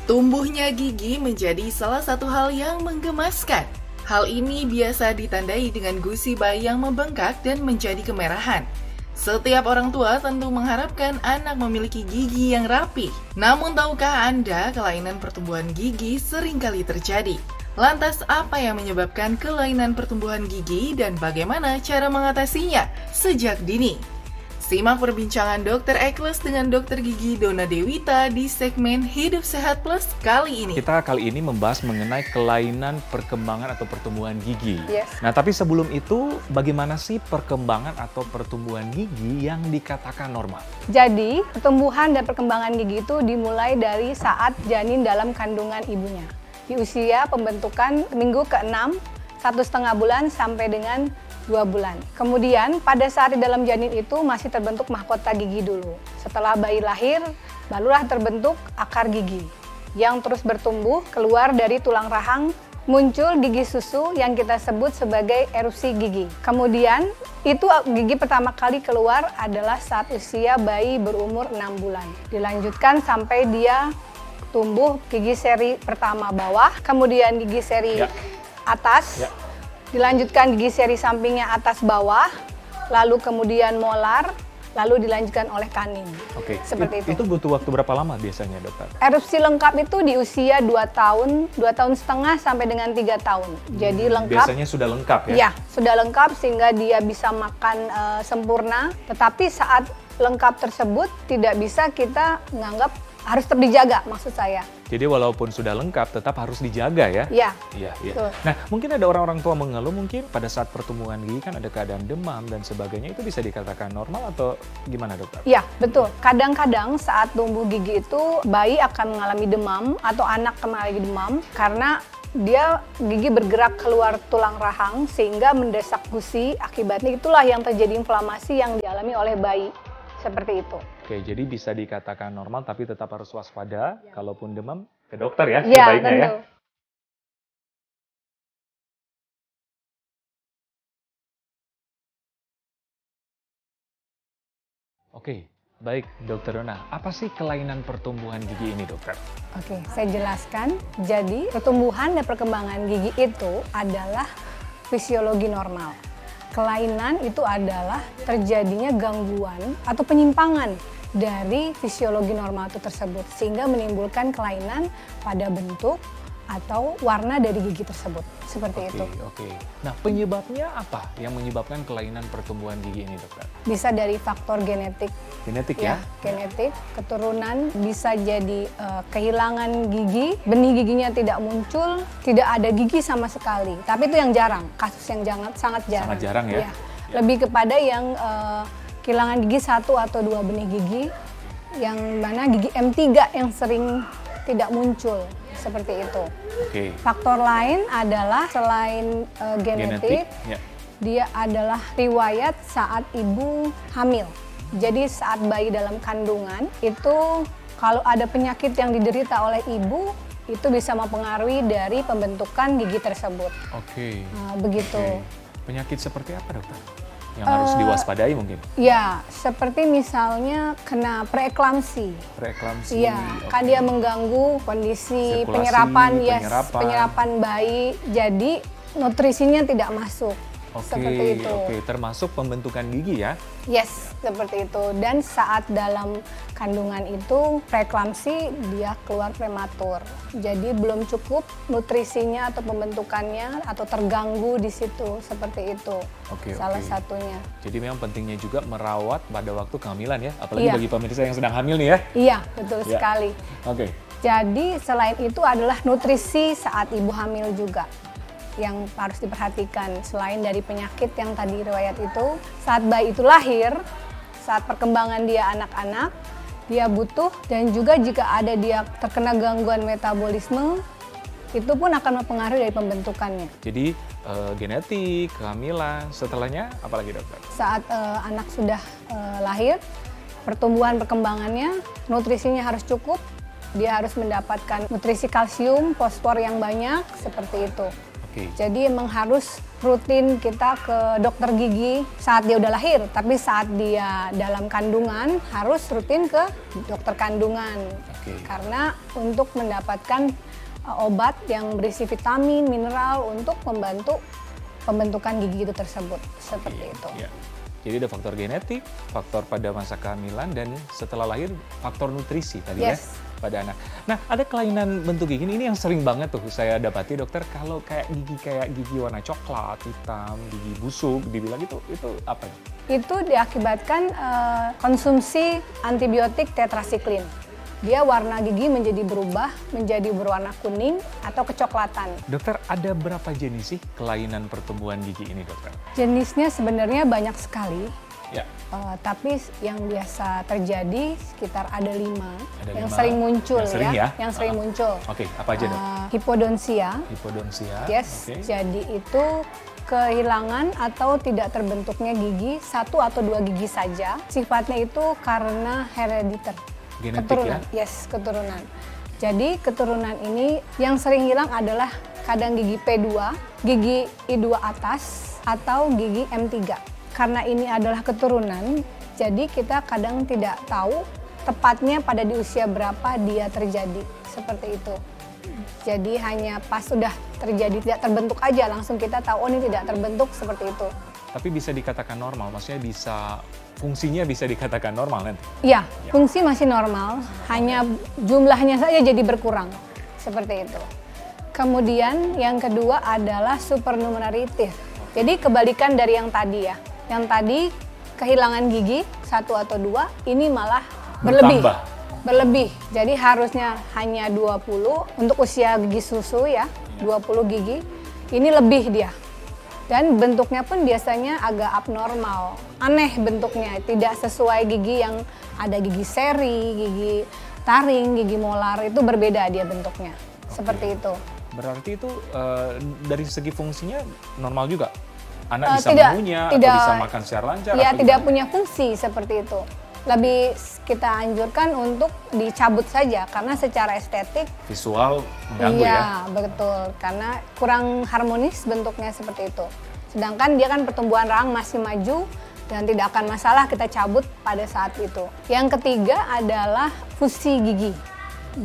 Tumbuhnya gigi menjadi salah satu hal yang menggemaskan. Hal ini biasa ditandai dengan gusi bayi yang membengkak dan menjadi kemerahan. Setiap orang tua tentu mengharapkan anak memiliki gigi yang rapi. Namun tahukah Anda kelainan pertumbuhan gigi seringkali terjadi? Lantas apa yang menyebabkan kelainan pertumbuhan gigi dan bagaimana cara mengatasinya sejak dini? Simak perbincangan Dr. Ekles dengan Dr. Gigi Dona Dewita di segmen Hidup Sehat Plus kali ini. Kita kali ini membahas mengenai kelainan perkembangan atau pertumbuhan gigi. Yes. Nah, tapi sebelum itu, bagaimana sih perkembangan atau pertumbuhan gigi yang dikatakan normal? Jadi, pertumbuhan dan perkembangan gigi itu dimulai dari saat janin dalam kandungan ibunya. Di usia pembentukan minggu ke-6, 1,5 bulan sampai dengan 2 bulan. Kemudian pada saat di dalam janin itu masih terbentuk mahkota gigi dulu. Setelah bayi lahir, barulah terbentuk akar gigi yang terus bertumbuh keluar dari tulang rahang, muncul gigi susu yang kita sebut sebagai erupsi gigi. Kemudian itu gigi pertama kali keluar adalah saat usia bayi berumur 6 bulan. Dilanjutkan sampai dia tumbuh gigi seri pertama bawah, kemudian gigi seri atas. Dilanjutkan gigi seri sampingnya atas bawah, lalu kemudian molar, lalu dilanjutkan oleh kanin. Oke, seperti itu. Itu butuh waktu berapa lama biasanya, dokter? Erupsi lengkap itu di usia 2 tahun, 2 tahun setengah sampai dengan 3 tahun. Jadi lengkap. Biasanya sudah lengkap ya? Ya, sudah lengkap sehingga dia bisa makan sempurna. Tetapi saat lengkap tersebut tidak bisa kita menganggap harus tetap dijaga, maksud saya. Jadi walaupun sudah lengkap, tetap harus dijaga ya? Iya. Iya. Betul. Nah, mungkin ada orang-orang tua mengeluh mungkin pada saat pertumbuhan gigi kan ada keadaan demam dan sebagainya, itu bisa dikatakan normal atau gimana, dokter? Iya, betul. Kadang-kadang saat tumbuh gigi itu bayi akan mengalami demam atau anak mengalami demam karena dia gigi bergerak keluar tulang rahang sehingga mendesak gusi, akibatnya itulah yang terjadi inflamasi yang dialami oleh bayi. Seperti itu. Oke, jadi bisa dikatakan normal tapi tetap harus waspada. Kalaupun demam, ke dokter ya, Iya, sebaiknya tentu. ya. Oke, baik dokter Dona. Apa sih kelainan pertumbuhan gigi ini, dokter? Oke, saya jelaskan. Jadi, pertumbuhan dan perkembangan gigi itu adalah fisiologi normal. Kelainan itu adalah terjadinya gangguan atau penyimpangan dari fisiologi normal itu tersebut sehingga menimbulkan kelainan pada bentuk atau warna dari gigi tersebut. Seperti itu. Oke. Nah, penyebabnya apa yang menyebabkan kelainan pertumbuhan gigi ini, dokter? Bisa dari faktor genetik. Genetik ya? Genetik, keturunan, bisa jadi kehilangan gigi, benih giginya tidak muncul, tidak ada gigi sama sekali. Tapi itu yang jarang, kasus yang sangat jarang. Sangat jarang ya? Ya. Lebih kepada yang kehilangan gigi 1 atau 2 benih gigi, yang mana gigi M3 yang sering tidak muncul, seperti itu. Oke. Faktor lain adalah selain genetik, dia adalah riwayat saat ibu hamil. Jadi saat bayi dalam kandungan itu kalau ada penyakit yang diderita oleh ibu itu bisa mempengaruhi dari pembentukan gigi tersebut. Oke. Begitu. Oke. Penyakit seperti apa, dokter? Yang harus diwaspadai mungkin? Ya, seperti misalnya kena preeklamsi. Preeklamsi. Iya, kan dia mengganggu kondisi Sirkulasi, penyerapan bayi, jadi nutrisinya tidak masuk. Seperti itu. Oke, termasuk pembentukan gigi ya? Yes, seperti itu. Dan saat dalam kandungan itu preeklamsi dia keluar prematur. Jadi belum cukup nutrisinya atau pembentukannya atau terganggu di situ, seperti itu. Salah satunya. Jadi memang pentingnya juga merawat pada waktu kehamilan ya, apalagi bagi pemirsa yang sedang hamil nih ya? Iya, betul sekali. Oke. Jadi selain itu adalah nutrisi saat ibu hamil juga yang harus diperhatikan. Selain dari penyakit yang tadi riwayat itu, saat bayi itu lahir, saat perkembangan dia anak-anak, dia butuh, dan juga jika ada dia terkena gangguan metabolisme, itu pun akan mempengaruhi dari pembentukannya. Jadi genetik, kehamilan, setelahnya apalagi, dokter? Saat anak sudah lahir, pertumbuhan perkembangannya, nutrisinya harus cukup, dia harus mendapatkan nutrisi kalsium, fosfor yang banyak, seperti itu. Jadi emang harus rutin kita ke dokter gigi saat dia udah lahir, tapi saat dia dalam kandungan harus rutin ke dokter kandungan. Oke. Karena untuk mendapatkan obat yang berisi vitamin, mineral untuk membantu pembentukan gigi itu tersebut, seperti itu. Ya. Jadi ada faktor genetik, faktor pada masa kehamilan, dan setelah lahir faktor nutrisi tadi ya pada anak. Nah, ada kelainan bentuk gigi ini yang sering banget tuh saya dapati dokter, kalau kayak gigi warna coklat, hitam, gigi busuk, dibilang itu apa? Itu diakibatkan konsumsi antibiotik tetrasiklin. Dia warna gigi menjadi berubah, menjadi berwarna kuning atau kecoklatan. Dokter, ada berapa jenis sih kelainan pertumbuhan gigi ini, dokter? Jenisnya sebenarnya banyak sekali. Ya. Tapi yang biasa terjadi sekitar ada 5 yang 5. sering muncul yang sering ya. Yang sering muncul. Oke, apa aja dok? Hipodonsia. Hipodonsia. Yes. Okay. Jadi itu kehilangan atau tidak terbentuknya gigi 1 atau 2 gigi saja. Sifatnya itu karena herediter. Genetik keturunan. ya? Yes, keturunan. Jadi keturunan ini yang sering hilang adalah kadang gigi P2, gigi I2 atas, atau gigi M3. Karena ini adalah keturunan, jadi kita kadang tidak tahu tepatnya pada di usia berapa dia terjadi, seperti itu. Jadi hanya pas sudah terjadi tidak terbentuk aja langsung kita tahu, oh ini tidak terbentuk, seperti itu. Tapi bisa dikatakan normal, maksudnya fungsinya bisa dikatakan normal nanti? Iya, fungsi masih normal, hanya jumlahnya saja jadi berkurang, seperti itu. Kemudian yang kedua adalah supernumerative. Jadi kebalikan dari yang tadi ya. Yang tadi kehilangan gigi 1 atau 2, ini malah berlebih. Jadi harusnya hanya 20 untuk usia gigi susu ya, 20 gigi. Ini lebih dia. Dan bentuknya pun biasanya agak abnormal, aneh bentuknya, tidak sesuai gigi yang ada gigi seri, gigi taring, gigi molar, itu berbeda dia bentuknya, seperti itu. Berarti itu dari segi fungsinya normal juga? Anak bisa mengunyah atau bisa makan secara lancar? Ya, tidak punya fungsi seperti itu. Lebih kita anjurkan untuk dicabut saja, karena secara estetik visual mengganggu ya? Iya, betul. Karena kurang harmonis bentuknya seperti itu. Sedangkan dia kan pertumbuhan rahang masih maju dan tidak akan masalah kita cabut pada saat itu. Yang ketiga adalah fusi gigi.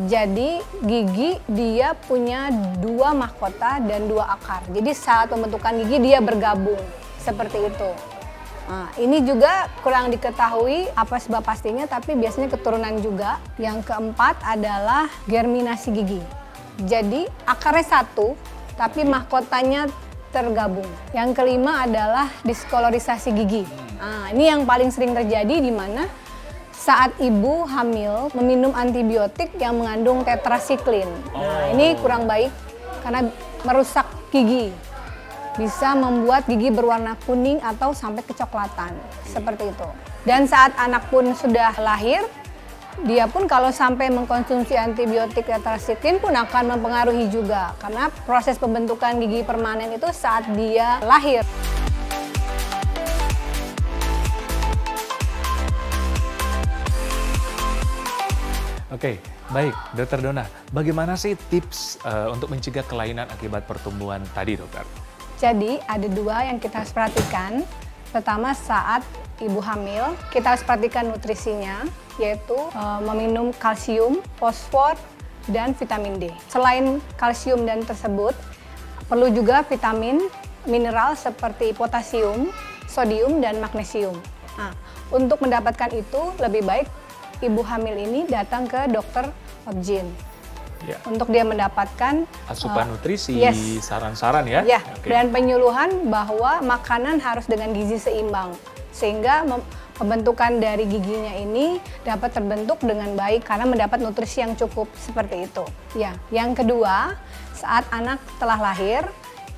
Jadi gigi dia punya 2 mahkota dan 2 akar. Jadi saat pembentukan gigi dia bergabung, seperti itu. Nah, ini juga kurang diketahui apa sebab pastinya, tapi biasanya keturunan juga. Yang keempat adalah germinasi gigi. Jadi akarnya 1, tapi mahkotanya tergabung. Yang kelima adalah diskolorisasi gigi. Nah, ini yang paling sering terjadi di mana saat ibu hamil meminum antibiotik yang mengandung tetrasiklin. Nah, ini kurang baik karena merusak gigi. Bisa membuat gigi berwarna kuning atau sampai kecoklatan, seperti itu. Dan saat anak pun sudah lahir, dia pun kalau sampai mengkonsumsi antibiotik tetrasiklin pun akan mempengaruhi juga, karena proses pembentukan gigi permanen itu saat dia lahir. Oke, baik Dokter Donna, bagaimana sih tips untuk mencegah kelainan akibat pertumbuhan tadi, dokter? Jadi ada 2 yang kita harus perhatikan. Pertama, saat ibu hamil, kita harus perhatikan nutrisinya, yaitu meminum kalsium, fosfor, dan vitamin D. Selain kalsium dan tersebut, perlu juga vitamin, mineral seperti potasium, sodium, dan magnesium. Nah, untuk mendapatkan itu, lebih baik ibu hamil ini datang ke dokter obgyn. Ya. Untuk dia mendapatkan asupan nutrisi, saran-saran ya. Ya, dan penyuluhan bahwa makanan harus dengan gizi seimbang, sehingga pembentukan dari giginya ini dapat terbentuk dengan baik karena mendapat nutrisi yang cukup, seperti itu. Ya, yang kedua, saat anak telah lahir,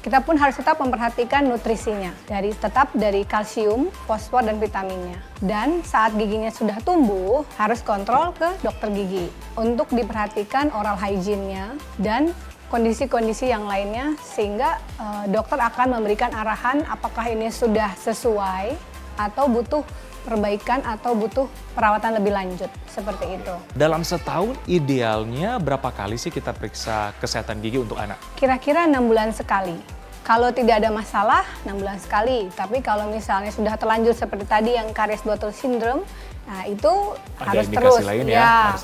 kita pun harus tetap memperhatikan nutrisinya, tetap dari kalsium, fosfor, dan vitaminnya. Dan saat giginya sudah tumbuh, harus kontrol ke dokter gigi untuk diperhatikan oral hygiene-nya dan kondisi-kondisi yang lainnya, sehingga dokter akan memberikan arahan apakah ini sudah sesuai atau butuh perbaikan atau butuh perawatan lebih lanjut, seperti itu. Dalam setahun idealnya berapa kali sih kita periksa kesehatan gigi untuk anak? Kira-kira 6 bulan sekali. Kalau tidak ada masalah, 6 bulan sekali. Tapi kalau misalnya sudah terlanjur seperti tadi yang karies bottle syndrome, Nah, itu ada harus indikasi terus lain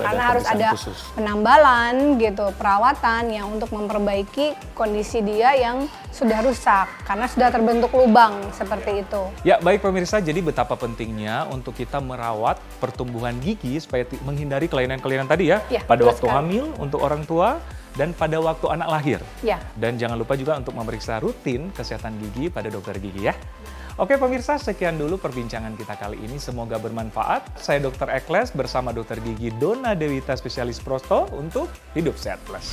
karena harus ada khusus. penambalan gitu, perawatan yang untuk memperbaiki kondisi dia yang sudah rusak karena sudah terbentuk lubang seperti itu. Ya, baik pemirsa, jadi betapa pentingnya untuk kita merawat pertumbuhan gigi supaya menghindari kelainan-kelainan tadi ya, pada waktu hamil untuk orang tua dan pada waktu anak lahir. Ya. Dan jangan lupa juga untuk memeriksa rutin kesehatan gigi pada dokter gigi ya. Oke pemirsa, sekian dulu perbincangan kita kali ini. Semoga bermanfaat. Saya Dr. Ekles bersama Dokter Gigi Dona Dewita, spesialis prosto untuk Hidup Sehat Plus.